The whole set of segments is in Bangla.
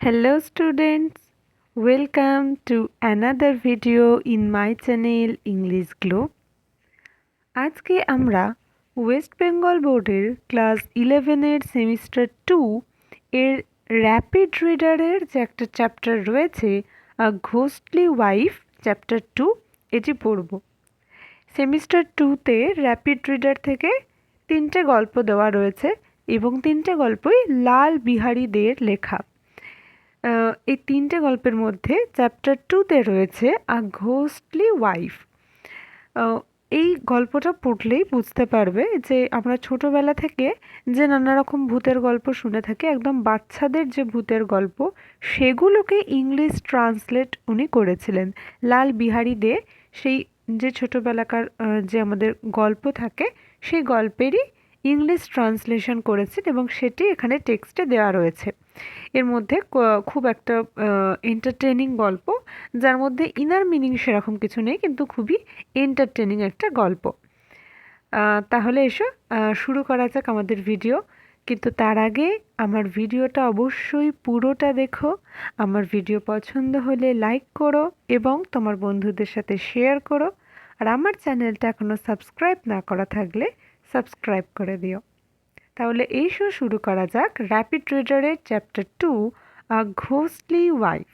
Hello students, welcome to another video in my channel English Globe. আজকে আমরা ওয়েস্ট বেঙ্গল বোর্ডের ক্লাস 11 এর সেমিস্টার 2 এর র্যাপিড রিডারের যে একটা চ্যাপ্টার রয়েছে আ ঘোস্টলি ওয়াইফ চ্যাপ্টার 2 এটি পড়ব। সেমিস্টার 2তে র্যাপিড রিডার থেকে 3টে গল্প দেওয়া রয়েছে এবং 3টে গল্পই লাল বিহারী দের লেখা। এই 3টে গল্পের মধ্যে চ্যাপ্টার 2তে রয়েছে আ ঘোস্টলি ওয়াইফ। এই গল্পটা পড়লেই বুঝতে পারবে যে আমরা ছোটোবেলা থেকে যে নানা রকম ভূতের গল্প শুনে থাকি, একদম বাচ্চাদের যে ভূতের গল্প সেগুলোকে ইংলিশ ট্রান্সলেট উনি করেছিলেন। লাল বিহারী দে সেই যে ছোটোবেলাকার যে আমাদের গল্প থাকে সেই গল্পেরই ইংলিশ ট্রান্সলেশন করেছেন এবং সেটি এখানে টেক্সটে দেওয়া রয়েছে। এর মধ্যে খুব একটা এন্টারটেনিং গল্প, যার মধ্যে ইনার মিনিং সেরকম কিছু নেই, কিন্তু খুবই এন্টারটেনিং একটা গল্প। তাহলে এসো শুরু করা যাক আমাদের ভিডিও। কিন্তু তার আগে আমার ভিডিওটা অবশ্যই পুরোটা দেখো। আমার ভিডিও পছন্দ হলে লাইক করো এবং তোমার বন্ধুদের সাথে শেয়ার করো। আর আমার চ্যানেলটা এখনও সাবস্ক্রাইব না করা থাকলে সাবস্ক্রাইব করে দিও। তাহলে এসো শুরু করা যাক র্যাপিড রিডারের chapter 2 a ghostly wife.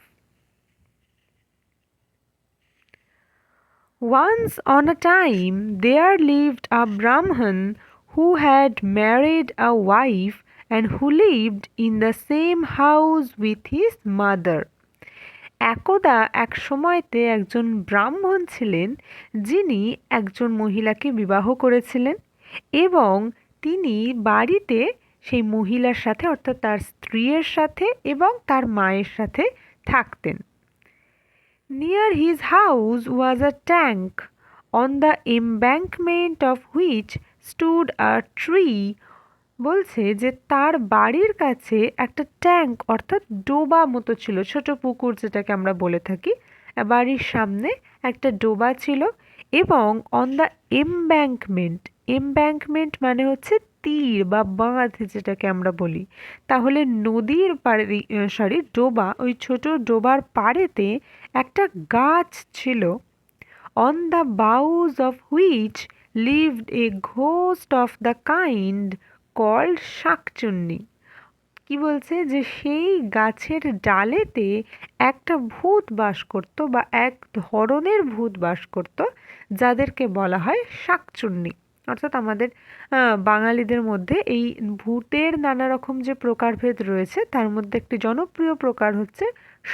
Once on a time there lived a Brahmin who had married a wife and who lived in the same house with his mother. একদা এক সময়তে একজন ব্রাহ্মণ ছিলেন যিনি একজন মহিলাকে বিবাহ করেছিলেন এবং তিনি বাড়িতে সেই মহিলার সাথে অর্থাৎ তার স্ত্রীর সাথে এবং তার মায়ের সাথে থাকতেন। Near his house was a tank, on the embankment of which stood a tree. বলছে যে তার বাড়ির কাছে একটা ট্যাঙ্ক অর্থাৎ ডোবা মতো ছিল, ছোট পুকুর যেটাকে আমরা বলে থাকি। বাড়ির সামনে একটা ডোবা ছিল এবং অন দ্য এমব্যাঙ্কমেন্ট, এমব্যাঙ্কমেন্ট মানে হচ্ছে তীর বা বাঁধ যেটাকে আমরা বলি। তাহলে নদীর পাড়ে ডোবা, ওই ছোট ডোবার পাড়েতে একটা গাছ ছিল। On the boughs of which lived a ghost of the kind called shakchunni. কি বলছে যে সেই গাছের ডালেতে একটা ভূত বাস করত বা এক ধরনের ভূত বাস করত যাদেরকে বলা হয় শাকচুন্নি। অর্থাৎ আমাদের বাঙালিদের মধ্যে এই ভূতের নানা রকম যে প্রকারভেদ রয়েছে তার মধ্যে একটি জনপ্রিয় প্রকার হচ্ছে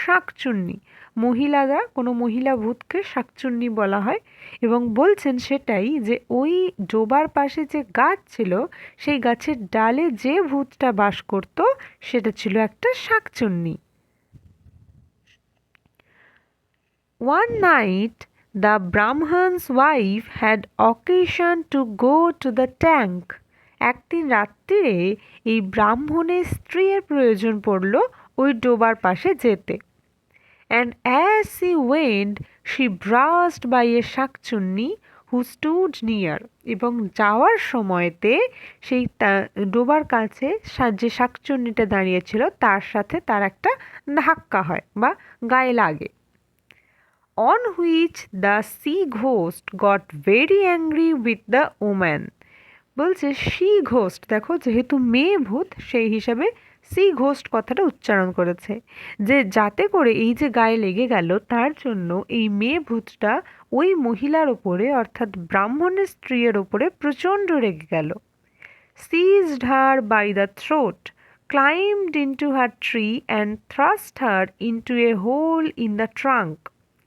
শাকচুন্নি। মহিলারা, কোনো মহিলা ভূতকে শাকচুন্নি বলা হয় এবং বলছেন সেটাই যে ওই ডোবার পাশে যে গাছ ছিল সেই গাছের ডালে যে ভূতটা বাস করত সেটা ছিল একটা শাকচুন্নি। One night the Brahman's wife had occasion to go to the tank. একদিন রাত্রিরে এই ব্রাহ্মণের স্ত্রীর প্রয়োজন পড়ল ওই ডোবার পাশে যেতে। And as she went she brushed by a শাকচুন্নি who stood near. এবং যাওয়ার সময়তে সেই ডোবার কাছে যে শাকচুন্নিটা দাঁড়িয়েছিল তার সাথে তার একটা ধাক্কা হয় বা গায়ে লাগে। On which the sea ghost got very angry with the woman. বলছে সি ঘোস্ট, দেখো যেহেতু মেয়ে ভূত সেই হিসাবে সি ঘোস্ট কথাটা উচ্চারণ করেছে, যে যাতে করে এই যে গায়ে লেগে গেল তার জন্য এই মেয়ে ভূতটা ওই মহিলার ওপরে অর্থাৎ ব্রাহ্মণের স্ত্রীর ওপরে প্রচণ্ড রেগে গেল। seized her by the throat, climbed into her tree and thrust her into a hole in the trunk.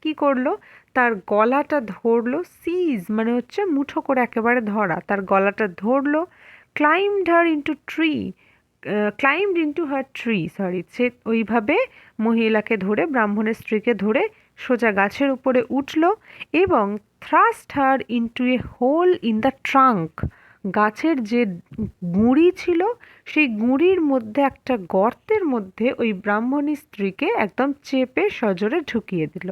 কি করলো, তার গলাটা ধরলো, সিজ মানে হচ্ছে মুঠো করে একেবারে ধরা, তার গলাটা ধরলো। ক্লাইম্বড হার ইন্টু ট্রি, ক্লাইম্বড ইন্টু হার ট্রি, সে ওইভাবে মহিলাকে ধরে, ব্রাহ্মণের স্ত্রীকে ধরে সোজা গাছের উপরে উঠল এবং thrust her into a hole in the trunk, গাছের যে গুঁড়ি ছিল সেই গুঁড়ির মধ্যে একটা গর্তের মধ্যে ওই ব্রাহ্মণী স্ত্রীকে একদম চেপে সজোরে ঢুকিয়ে দিল।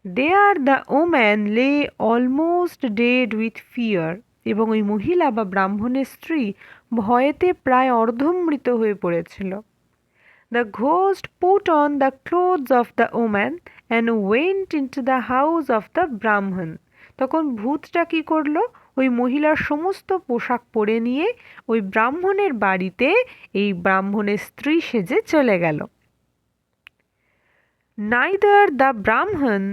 There the woman lay almost dead with fear. এবং ওই মহিলা বা ব্রাহ্মণের স্ত্রী ভয়েতে প্রায় অর্ধমৃত হয়ে পড়েছিল। The ghost put on the clothes of the woman and went into the house of the Brahman. তখন ভূতটা কি করলো? ওই মহিলার সমস্ত পোশাক পরে নিয়ে ওই ব্রাহ্মণের বাড়িতে এই ব্রাহ্মণের স্ত্রী সেজে চলে গেল। Neither the Brahman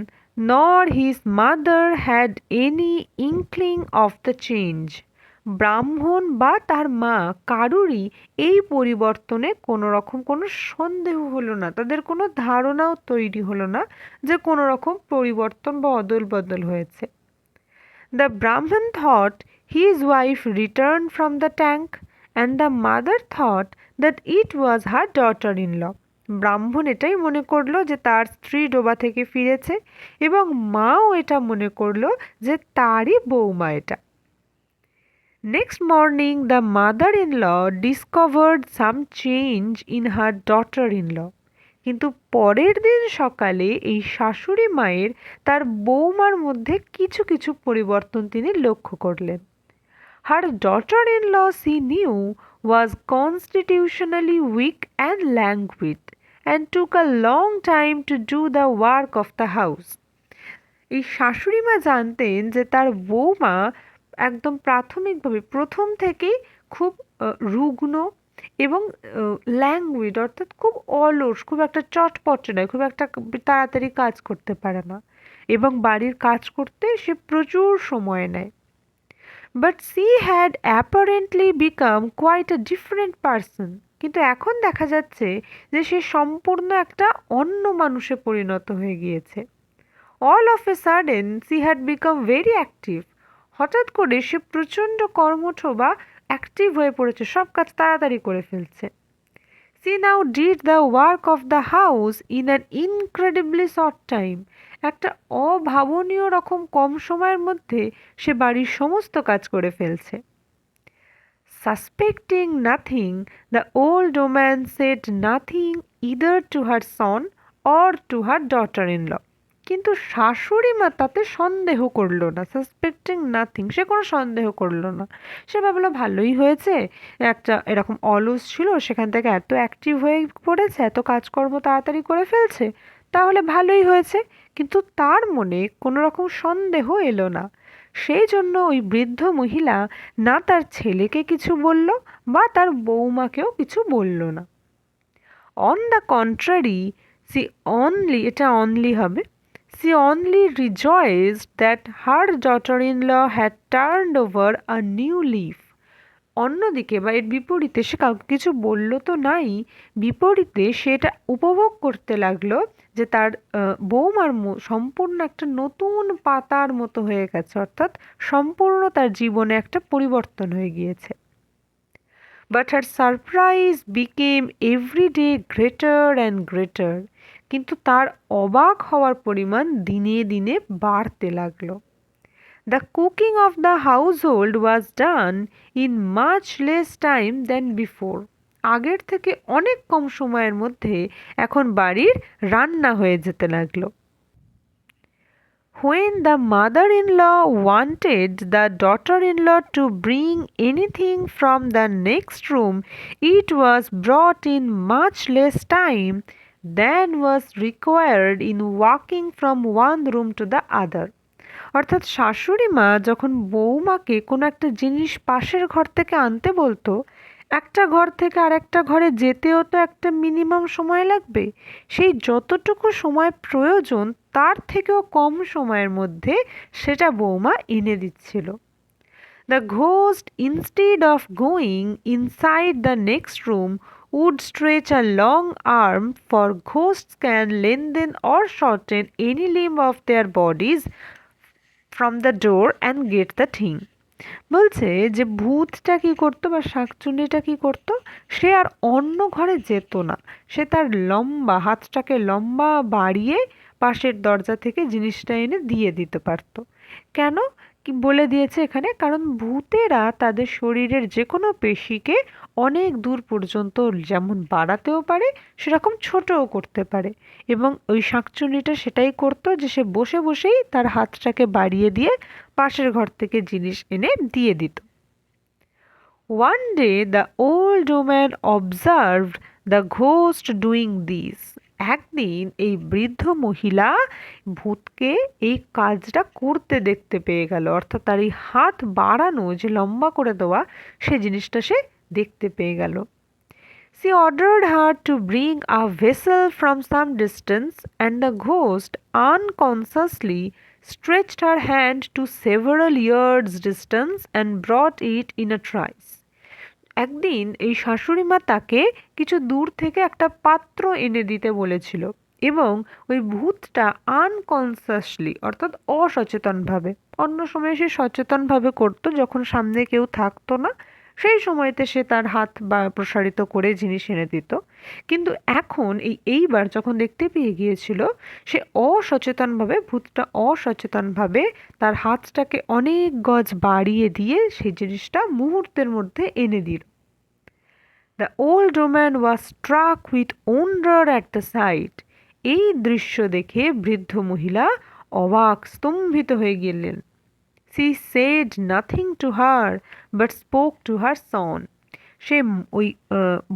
nor his mother had any inkling of the change. ব্রাহ্মণ বা তার মা কারুরই এই পরিবর্তনে কোনো রকম কোনো সন্দেহ হলো না, তাদের কোনো ধারণাও তৈরি হলো না যে কোনো রকম পরিবর্তন বা অদল বদল হয়েছে। The Brahman thought his wife returned from the tank, and the mother thought that it was her daughter-in-law. ব্রাহ্মণ এটাই মনে করলো যে তার স্ত্রী ডোবা থেকে ফিরেছে এবং মাও এটা মনে করলো যে তারই বৌমা এটা। Next morning, the mother-in-law discovered some change in her daughter-in-law. কিন্তু পরের দিন সকালে এই শাশুড়ি মায়ের তার বৌমার মধ্যে কিছু কিছু পরিবর্তন তিনি লক্ষ্য করলেন। Her daughter-in-law, she knew, was constitutionally weak and languid and took a long time to do the work of the house. এই শাশুড়ি মা জানতেন যে তার বৌমা একদম প্রাথমিকভাবে প্রথম থেকেই খুব রুগ্ন এবং ল্যাঙ্গুইড অর্থাৎ খুব অলস, খুব একটা চটপটে নয়, খুব একটা তাড়াতাড়ি কাজ করতে পারে না এবং বাড়ির কাজ করতে সে প্রচুর সময় নেয়। But she had apparently become quite a different person. কিন্তু এখন দেখা যাচ্ছে যে সে সম্পূর্ণ একটা অন্য মানুষে পরিণত হয়ে গিয়েছে। All of a sudden she had become very active. হঠাৎ করে সে প্রচণ্ড কর্মঠ বা অ্যাক্টিভ হয়ে পড়েছে, সব কাজ তাড়াতাড়ি করে ফেলছে। She now did the work of the house in an incredibly short time. একটা অভাবনীয় রকম কম সময়ের মধ্যে সে বাড়ির সমস্ত কাজ করে ফেলছে। Suspecting nothing, the old woman said nothing either to her son or to her daughter-in-law. কিন্তু শাশুড়ি মা তাতে সন্দেহ করলো না। সাসপেক্টিং নাথিং, সে কোনো সন্দেহ করলো না। সে ভাবলো ভালোই হয়েছে, একটা এরকম অলস ছিল সেখান থেকে এত অ্যাক্টিভ হয়ে পড়েছে, এত কাজকর্ম তাড়াতাড়ি করে ফেলছে, তাহলে ভালোই হয়েছে। কিন্তু তার মনে কোনো রকম সন্দেহ এলো না। সেই জন্য ওই বৃদ্ধ মহিলা না তার ছেলেকে কিছু বলল বা তার বৌমাকেও কিছু বলল না। On the contrary, she only, এটা অনলি হবে, she only rejoiced that her daughter-in-law had turned over a new leaf. অন্যদিকে বা এর বিপরীতে সে কাউকে কিছু বলল তো নাই, বিপরীতে সেটা উপভোগ করতে লাগলো যে তার বৌমার সম্পূর্ণ একটা নতুন পাতার মতো হয়ে গেছে, অর্থাৎ সম্পূর্ণ তার জীবনে একটা পরিবর্তন হয়ে গিয়েছে। But her surprise became every day greater and greater. কিন্তু তার অবাক হওয়ার পরিমাণ দিনে দিনে বাড়তে লাগলো। The cooking of the household was done in much less time than before. আগের থেকে অনেক কম সময়ের মধ্যে এখন বাড়ির রান্না হয়ে যেতে লাগলো। When the mother-in-law wanted the daughter-in-law to bring anything from the next room, it was brought in much less time than was required in walking from one room to the other. অর্থাৎ শাশুড়ি মা যখন বৌমাকে কোনো একটা জিনিস পাশের ঘর থেকে আনতে বলতো, একটা ঘর থেকে আরেকটা ঘরে যেতেও তো একটা মিনিমাম সময় লাগবে, সেই যতটুকু সময় প্রয়োজন তার থেকেও কম সময়ের মধ্যে সেটা বৌমা এনে দিচ্ছিল। The ghost, instead of going inside the next room, would stretch a long arm, for ghosts can lengthen or shorten any limb of their bodies from the door and get the thing. বলছে যে ভূতটা কি করতো বা শাকচুন্নিটা কি করতো, সে আর অন্য ঘরে যেত না, সে তার লম্বা হাতটাকে লম্বা বাড়িয়ে পাশের দরজা থেকে জিনিসটা এনে দিয়ে দিতে পারতো। কেন কি বলে দিয়েছে এখানে, কারণ ভূতেরা তাদের শরীরের যে কোনো পেশিকে অনেক দূর পর্যন্ত যেমন বাড়াতেও পারে সেরকম ছোটও করতে পারে, এবং ওই শাকচুন্নিটা সেটাই করতো যে সে বসে বসেই তার হাতটাকে বাড়িয়ে দিয়ে পাশের ঘর থেকে জিনিস এনে দিয়ে দিত। One day the old woman observed the ghost doing this. একদিন এই বৃদ্ধ মহিলা ভূতকে এই কাজটা করতে দেখতে পেয়ে গেল, অর্থাৎ তার এই হাত বাড়ানো যে লম্বা করে দেওয়া সে জিনিসটা সে দেখতে পেয়ে গেল। She ordered her to bring a vessel from some distance, and the ghost unconsciously stretched her hand to several yards distance and brought it in a trice. একদিন এই শাশুড়ি মা তাকে কিছু দূর থেকে একটা পাত্র এনে দিতে বলেছিল এবং ওই ভূতটা আনকনসাসলি অর্থাৎ অসচেতনভাবে, অন্য সময় সে সচেতনভাবে করতো যখন সামনে কেউ থাকতো না, সেই সময়তে সে তার হাত বা প্রসারিত করে জিনিস এনে দিত, কিন্তু এখন এইবার যখন দেখতে পেয়ে গিয়েছিল সে অসচেতনভাবে, ভূতটা অসচেতনভাবে তার হাতটাকে অনেক গজ বাড়িয়ে দিয়ে সেই জিনিসটা মুহূর্তের মধ্যে এনে দিল। The old woman was struck with wonder at the sight. এই দৃশ্য দেখে বৃদ্ধ মহিলা অবাক স্তম্ভিত হয়ে গেলেন। She said nothing to her but spoke to her son. সে ওই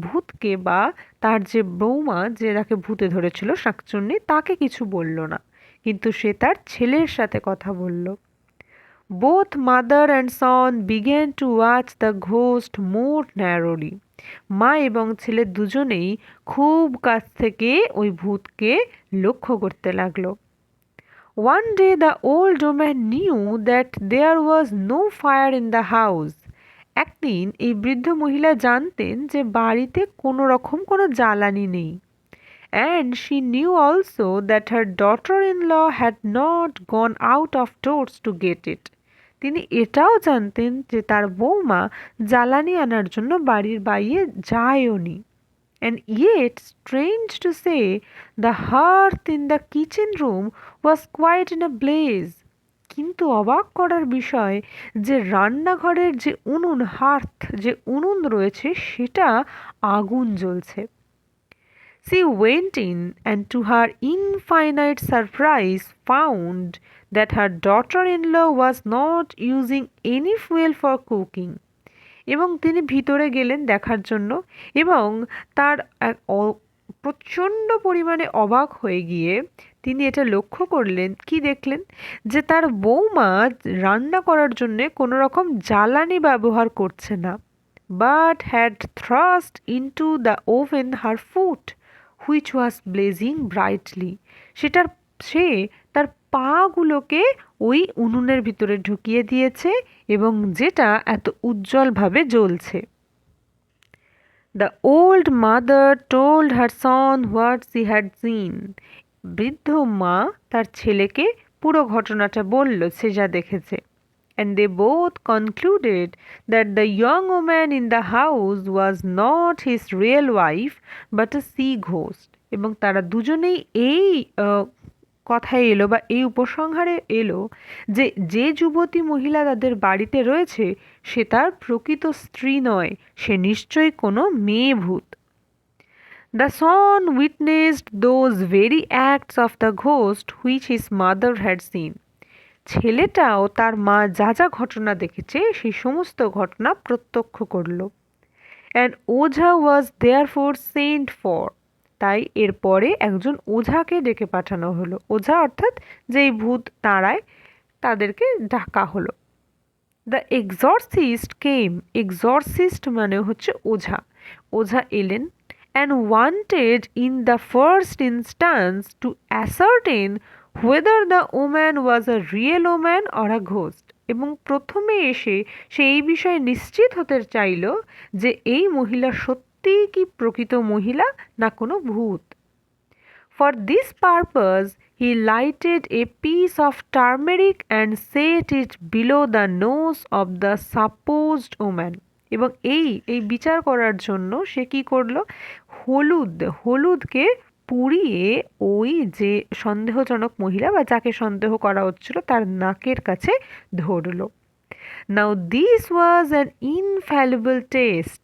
ভূতকে বা তার যে বৌমা যে তাকে ভূতে ধরেছিল শাকচুন্নি তাকে কিছু বলল না, কিন্তু সে তার ছেলের সাথে কথা বলল। Both mother and son began to watch the ghost more narrowly. মা এবং ছেলে দুজনেই খুব কাছ থেকে ওই ভূতকে লক্ষ্য করতে লাগলো। One day the old woman knew that there was no fire in the house. একদিন এই বৃদ্ধ মহিলা জানতেন যে বাড়িতে কোনো রকম কোনো জ্বালানি নেই। And she knew also that her daughter-in-law had not gone out of doors to get it. তিনি এটাও জানতেন যে তার বৌমা জ্বালানি আনার জন্য বাড়ির বাইরে যায়ওনি। And yet, strange to say, the hearth in the kitchen room was quite in a blaze. কিন্তু অবাক করার বিষয় যে রান্নাঘরের যে উনুন, হার্থ যে উনুন রয়েছে সেটা আগুন জ্বলছে। She went in and to her infinite surprise found that her daughter-in-law was not using any fuel for cooking. এবং তিনি ভিতরে গেলেন দেখার জন্য এবং তার প্রচণ্ড পরিমাণে অবাক হয়ে গিয়ে তিনি এটা লক্ষ্য করলেন, কি দেখলেন, যে তার বৌমা রান্না করার জন্য কোনো রকম জ্বালানি ব্যবহার করছে না, but had thrust into the oven her foot which was blazing brightly. সে তার পাগুলোকে ওই উনুনের ভিতরে ঢুকিয়ে দিয়েছে এবং যেটা এত উজ্জ্বলভাবে জ্বলছে। The old mother told her son what she had seen. বৃদ্ধ মা তার ছেলেকে পুরো ঘটনাটা বলল সে যা দেখেছে। And they both concluded that the young woman in the house was not his real wife but a sea ghost. এবং তারা দুজনেই এই কথায় এলো বা এই উপসংহারে এলো যে যে যুবতী মহিলা তাদের বাড়িতে রয়েছে সে তার প্রকৃত স্ত্রী নয়, সে নিশ্চয়ই কোনো মেয়ে ভূত। The son witnessed those very acts of the ghost which his mother had seen. ছেলেটাও তার মা যা যা ঘটনা দেখেছে সেই সমস্ত ঘটনা প্রত্যক্ষ করল। And Ojha was therefore sent for. তাই এরপরে একজন ওঝাকে ডেকে পাঠানো হলো। ওঝা অর্থাৎ যেই ভূত তাড়ায় তাদেরকে ডাকা হলো। The exorcist came. এক্সরসিস্ট মানে হচ্ছে ওঝা। ওঝা এলেন and wanted in the first instance to ascertain whether the woman was a real woman or a ghost. এবং প্রথমে এসে সে এই বিষয়ে নিশ্চিত হতে চাইল যে এই মহিলা সত্যিই কি প্রকৃত মহিলা না কোনো ভূত। For this purpose he lighted a piece of turmeric and set it below the nose of the supposed woman. এবং এই বিচার করার জন্য সে কি করলো, হলুদকে পুড়িয়ে ওই যে সন্দেহজনক মহিলা বা যাকে সন্দেহ করা হচ্ছিল তার নাকের কাছে ধরল। Now this was an infallible test.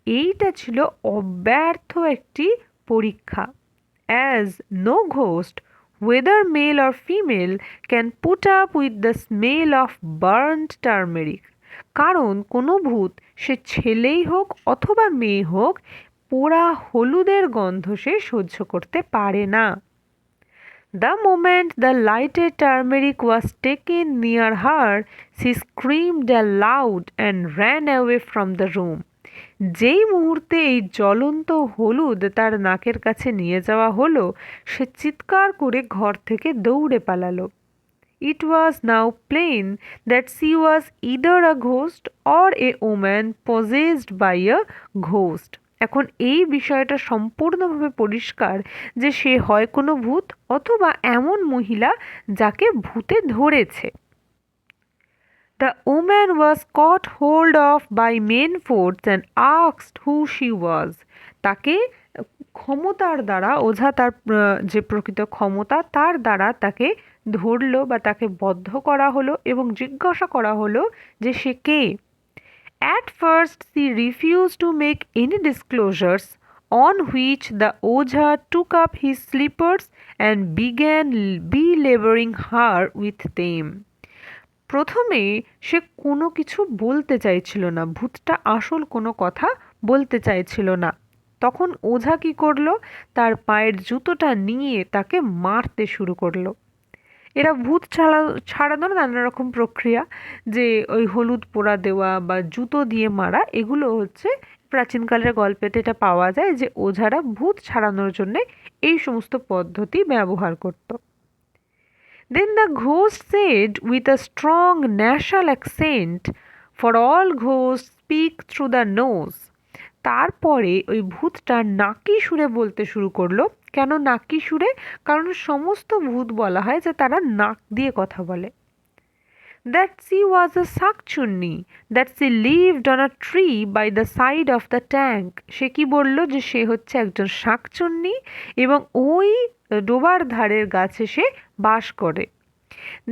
এইটা ছিল অব্যর্থ একটি পরীক্ষা। As no ghost, whether male or female, can put up with the smell of burnt turmeric. কারণ কোনো ভূত সে ছেলেই হোক অথবা মেয়ে হোক পোড়া হলুদের গন্ধ সে সহ্য করতে পারে না। The moment the lighted turmeric was taken near her, she screamed aloud and ran away from the room. যেই মুহূর্তে এই জ্বলন্ত হলুদ তার নাকের কাছে নিয়ে যাওয়া হলো, সে চিৎকার করে ঘর থেকে দৌড়ে পালালো। It was now plain that she was either a ghost or a woman possessed by a ghost. এখন এই বিষয়টা সম্পূর্ণভাবে পরিষ্কার যে সে হয় কোনো ভূত অথবা এমন মহিলা যাকে ভূতে ধরেছে। The woman was caught hold of by main force and asked who she was. তাকে ক্ষমতার দ্বারা ওঝা তার যে প্রকৃত ক্ষমতা তার দ্বারা তাকে ধরলো বা তাকে বদ্ধ করা হলো এবং জিজ্ঞাসা করা হলো যে সে কে। At first she refused to make any disclosures, on which the Ojha took up his slippers and began belaboring her with them. প্রথমে সে কোনো কিছু বলতে চাইছিল না, ভূতটা আসল কোনো কথা বলতে চাইছিল না। তখন ওঝা কি করলো, তার পায়ের জুতোটা নিয়ে তাকে মারতে শুরু করলো। এরা ভূত ছাড়ানোর নানা রকম প্রক্রিয়া, যে ওই হলুদ পোড়া দেওয়া বা জুতো দিয়ে মারা, এগুলো হচ্ছে প্রাচীনকালের গল্পেতে এটা পাওয়া যায় যে ওঝারা ভূত ছাড়ানোর জন্য এই সমস্ত পদ্ধতি ব্যবহার করত। Then the ghost said with a strong nasal accent, for all ghosts speak through the nose. তারপরে ওই ভূতটা নাকি সুরে বলতে শুরু করলো। কেন নাকি সুরে? কারণ সমস্ত ভূত বলা হয় যে তারা নাক দিয়ে কথা বলে। That she was a শাকচুন্নি, that she lived on a tree by the side of the tank. সে কি বলল, যে সে হচ্ছে একজন শাকচুন্নি এবং ওই ডোবার ধারের গাছে সে বাস করে।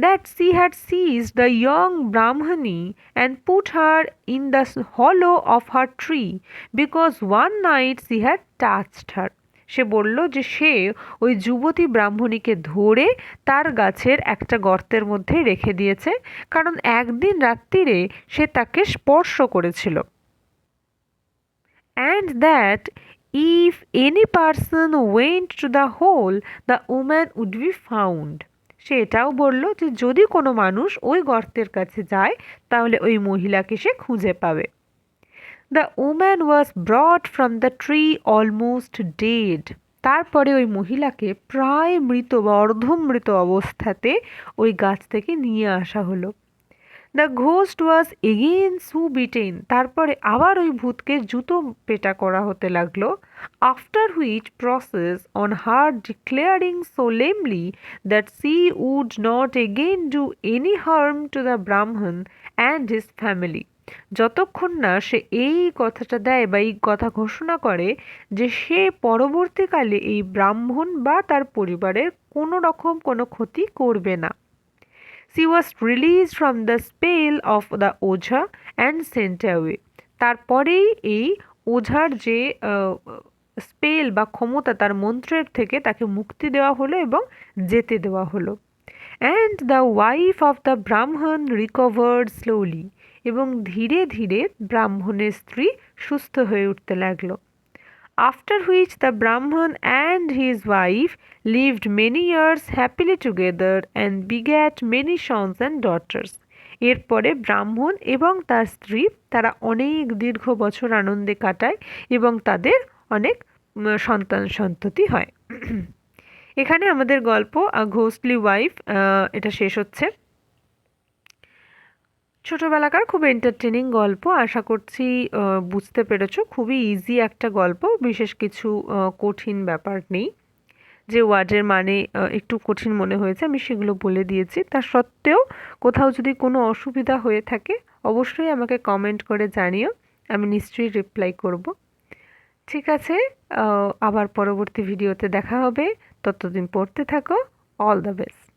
That she had seized the young Brahmani and put her in the hollow of her tree because one night she had touched her. সে বলল যে সে ওই যুবতী ব্রাহ্মণীকে ধরে তার গাছের একটা গর্তের মধ্যে রেখে দিয়েছে, কারণ একদিন রাত্রিরে সে তাকে স্পর্শ করেছিল। And that if any person went to the hole, the woman would be found. সে এটাও বলল যে যদি কোনো মানুষ ওই গর্তের কাছে যায় তাহলে ওই মহিলাকে সে খুঁজে পাবে। The woman was brought from the tree almost dead. তারপরে ওই মহিলাকে প্রায় মৃত বা অর্ধমৃত অবস্থাতে ওই গাছ থেকে নিয়ে আসা হলো। The ghost was again so beaten. তারপরে আবার ওই ভূতকে জুতো পেটা করা হতে লাগলো। After which process, on her declaring solemnly that she would not again do any harm to the Brahman and his family. যতক্ষণ না সে এই কথাটা দেয় বা এই কথা ঘোষণা করে যে সে পরবর্তীকালে এই ব্রাহ্মণ বা তার পরিবারের কোনো রকম কোনো ক্ষতি করবে না। She was released from the spell of the Ojha and sent away. তারপরেই এই ওঝার যে স্পেল বা ক্ষমতা, তার মন্ত্রের থেকে তাকে মুক্তি দেওয়া হলো এবং যেতে দেওয়া হলো। And the wife of the Brahman recovered slowly. এবং ধীরে ধীরে ব্রাহ্মণের স্ত্রী সুস্থ হয়ে উঠতে লাগলো। After which the Brahman and his wife lived many years happily together and begat many sons and daughters. এরপরে ব্রাহ্মণ এবং তার স্ত্রী তারা অনেক দীর্ঘ বছর আনন্দে কাটায় এবং তাদের অনেক সন্তান সন্ততি হয়। এখানে আমাদের গল্প ঘোস্টলি ওয়াইফ এটা শেষ হচ্ছে। ছোটবেলাকার খুব এন্টারটেনিং গল্প, আশা করছি বুঝতে পেরেছো। খুবই ইজি একটা গল্প, বিশেষ কিছু কঠিন ব্যাপার নেই। যে ওয়ার্ডের মানে একটু কঠিন মনে হয়েছে আমি সেগুলো বলে দিয়েছি। তা সত্ত্বেও কোথাও যদি কোনো অসুবিধা হয়ে থাকে অবশ্যই আমাকে কমেন্ট করে জানিও, আমি নিশ্চয়ই রিপ্লাই করব। ঠিক আছে, আবার পরবর্তী ভিডিওতে দেখা হবে। ততদিন পড়তে থাকো। All the best.